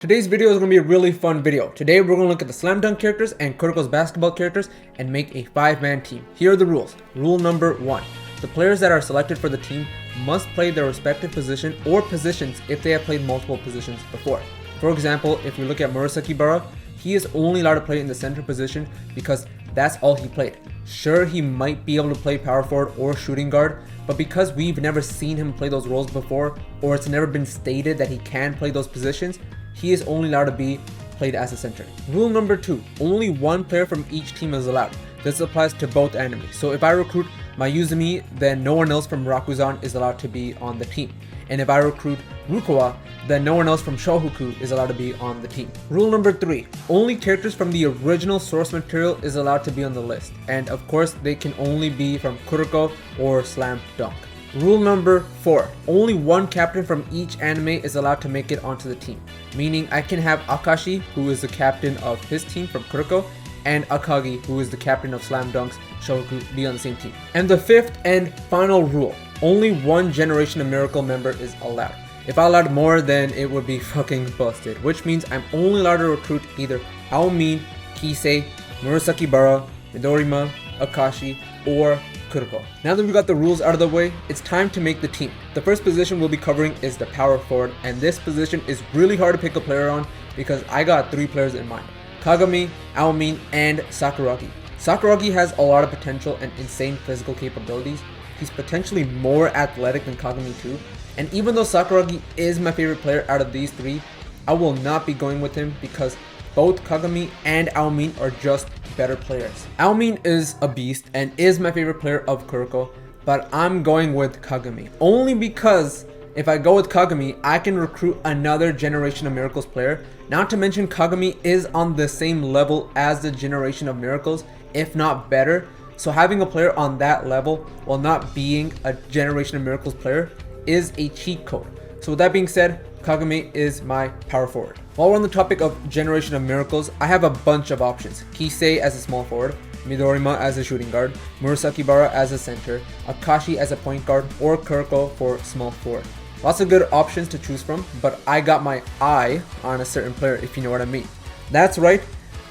Today's video is going to be a really fun video. Today we're going to look at the slam dunk characters and Kuroko's basketball characters and make a 5-man team. Here are the rules. Rule number 1. The players that are selected for the team must play their respective position or positions if they have played multiple positions before. For example, if we look at Murasaki Bara, he is only allowed to play in the center position because that's all he played. Sure, he might be able to play power forward or shooting guard, but because we've never seen him play those roles before, or it's never been stated that he can play those positions, he is only allowed to be played as a center. Rule number 2, only one player from each team is allowed. This applies to both enemies. So if I recruit Mayuzumi, then no one else from Rakuzan is allowed to be on the team. And if I recruit Rukawa, then no one else from Shohoku is allowed to be on the team. Rule number 3, only characters from the original source material is allowed to be on the list. And of course, they can only be from Kuroko or Slam Dunk. Rule number 4, only one captain from each anime is allowed to make it onto the team. Meaning I can have Akashi, who is the captain of his team from Kuroko, and Akagi, who is the captain of Slam Dunk's Shohoku, be on the same team. And the 5th and final rule, only one Generation of Miracle member is allowed. If I allowed more, then it would be fucking busted, which means I'm only allowed to recruit either Aomin, Kisei, Murasaki Bara, Midori Ma, Akashi, or Kuroko. Now that we got the rules out of the way, it's time to make the team. The first position we'll be covering is the power forward, and this position is really hard to pick a player on because I got 3 players in mind: Kagami, Aomin, and Sakuragi. Sakuragi has a lot of potential and insane physical capabilities. He's potentially more athletic than Kagami too, and even though Sakuragi is my favorite player out of these 3, I will not be going with him because both Kagami and Aomin are just better players. Aomin is a beast and is my favorite player of Kuroko, but I'm going with Kagami. Only because if I go with Kagami, I can recruit another Generation of Miracles player. Not to mention Kagami is on the same level as the Generation of Miracles, if not better. So having a player on that level while not being a Generation of Miracles player is a cheat code. So with that being said, Kagami is my power forward. While we're on the topic of Generation of Miracles, I have a bunch of options. Kisei as a small forward, Midori Ma as a shooting guard, Murasaki Bara as a center, Akashi as a point guard, or Kuroko for small forward. Lots of good options to choose from, but I got my eye on a certain player, if you know what I mean. That's right,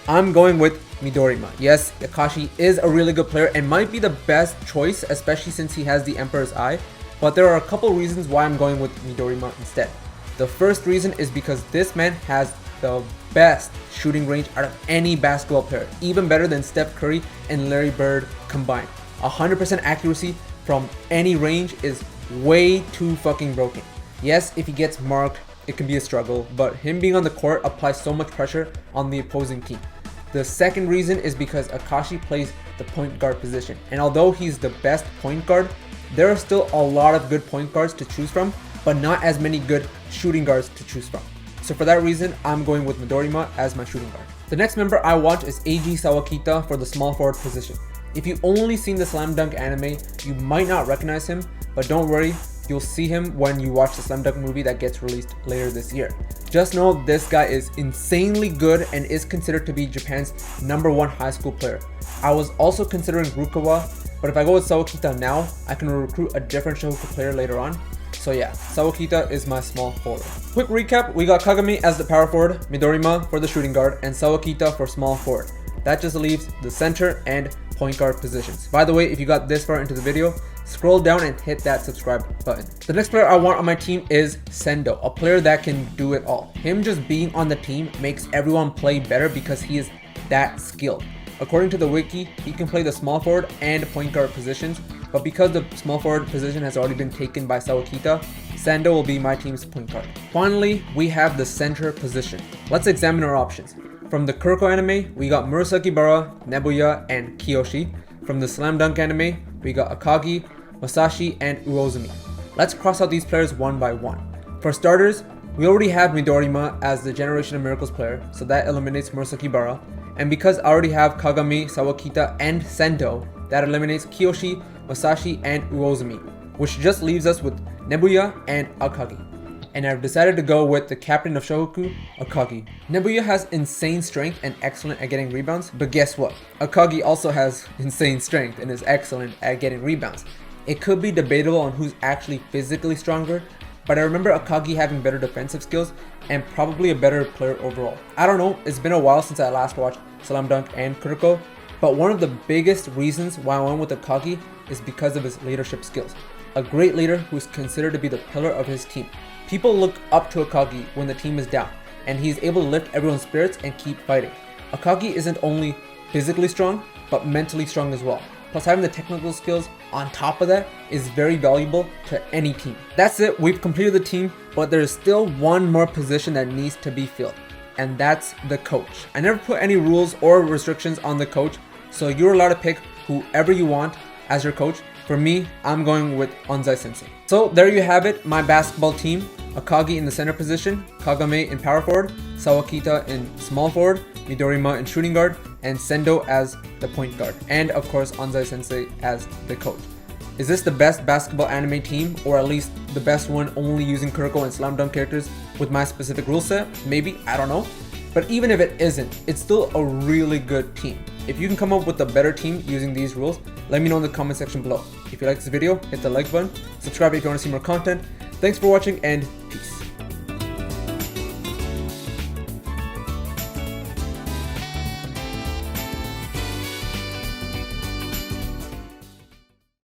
I'm going with Midori Ma. Yes, Akashi is a really good player and might be the best choice, especially since he has the Emperor's Eye, but there are a couple reasons why I'm going with Midori Ma instead. The first reason is because this man has the best shooting range out of any basketball player, even better than Steph Curry and Larry Bird combined. 100% accuracy from any range is way too fucking broken. Yes, if he gets marked, it can be a struggle, but him being on the court applies so much pressure on the opposing team. The second reason is because Akashi plays the point guard position, and although he's the best point guard, there are still a lot of good point guards to choose from, but not as many good shooting guards to choose from. So for that reason, I'm going with Midori Ma as my shooting guard. The next member I want is Eiji Sawakita for the small forward position. If you've only seen the Slam Dunk anime, you might not recognize him, but don't worry, you'll see him when you watch the Slam Dunk movie that gets released later this year. Just know this guy is insanely good and is considered to be Japan's #1 high school player. I was also considering Rukawa, but if I go with Sawakita now, I can recruit a different Shohoku player later on. So yeah, Sawakita is my small forward. Quick recap, we got Kagami as the power forward, Midori Ma for the shooting guard, and Sawakita for small forward. That just leaves the center and point guard positions. By the way, if you got this far into the video, scroll down and hit that subscribe button. The next player I want on my team is Sendo, a player that can do it all. Him just being on the team makes everyone play better because he is that skilled. According to the wiki, he can play the small forward and point guard positions, but because the small forward position has already been taken by Sawakita, Sendo will be my team's point guard. Finally, we have the center position. Let's examine our options. From the Kuroko anime, we got Murasaki Bara, Nebuya, and Kiyoshi. From the Slam Dunk anime, we got Akagi, Masashi, and Uozumi. Let's cross out these players one by one. For starters, we already have Midori Ma as the Generation of Miracles player, so that eliminates Murasaki Bara. And because I already have Kagami, Sawakita, and Sendo, that eliminates Kiyoshi, Masashi, and Uozumi, which just leaves us with Nebuya and Akagi. And I've decided to go with the captain of Shohoku, Akagi. Nebuya has insane strength and excellent at getting rebounds, but guess what? Akagi also has insane strength and is excellent at getting rebounds. It could be debatable on who's actually physically stronger, but I remember Akagi having better defensive skills and probably a better player overall. I don't know, it's been a while since I last watched Slam Dunk and Kuroko, but one of the biggest reasons why I went with Akagi is because of his leadership skills. A great leader who's considered to be the pillar of his team. People look up to Akagi when the team is down, and he's able to lift everyone's spirits and keep fighting. Akagi isn't only physically strong, but mentally strong as well. Plus having the technical skills on top of that is very valuable to any team. That's it, we've completed the team, but there's still one more position that needs to be filled, and that's the coach. I never put any rules or restrictions on the coach, so you're allowed to pick whoever you want as your coach. For me, I'm going with Onzai Sensei. So there you have it, my basketball team. Akagi in the center position, Kagame in power forward, Sawakita in small forward, Midori Ma in shooting guard, and Sendo as the point guard, and of course Onzai Sensei as the coach. Is this the best basketball anime team, or at least the best one only using Kuroko and Slam Dunk characters with my specific rule set? Maybe, I don't know. But even if it isn't, it's still a really good team. If you can come up with a better team using these rules, let me know in the comment section below. If you like this video, hit the like button, subscribe if you want to see more content. Thanks for watching, and